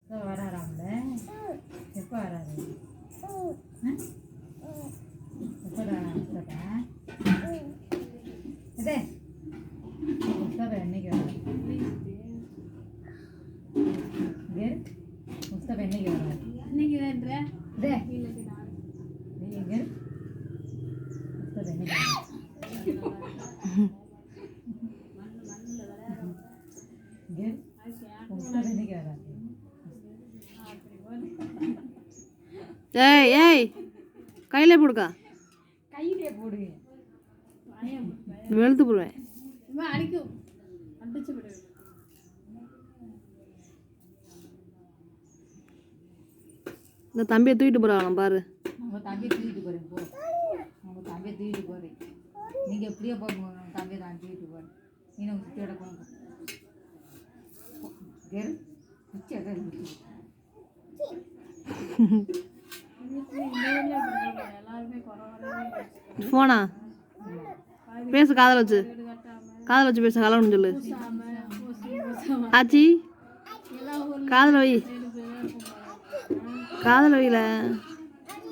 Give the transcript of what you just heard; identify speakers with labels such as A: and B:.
A: வராராம்ல எப்போ வராரு எப்படா இதே முஸ்தபா என்னைக்கு வராரு முஸ்தபா என்னைக்கு வராரு
B: இன்னைக்கு வேண்ட
A: இதே நீங்க முஸ்தபா என்னைக்கு வராரு முஸ்தபா என்னைக்கு வராரு
C: ஏய் ஏய் கையில போடுக்கா
A: கையிலே போடு
C: வெளுத்து போடுவேன்
B: அடிக்கும் அடிச்சு விடு
C: இந்த தம்பியை தூக்கிட்டு போறாங்க பாரு
A: உங்கள் தம்பியை தூக்கிட்டு போகிறேன் போ உங்கள் தம்பியை தூக்கிட்டு போகிறேன் நீங்கள் எப்படியோ போங்க உங்கள் தம்பியை தான் தூக்கிட்டு போகிறேன் நீ உங்கள் சுற்றியோட போங்க கேரு குச்சி அதான்
B: எல்லாருமே குறை
C: போனா பேசு காதல் வச்சு பேச கலவன்னு சொல்லு ஆச்சி காதல் வை காதல் வையில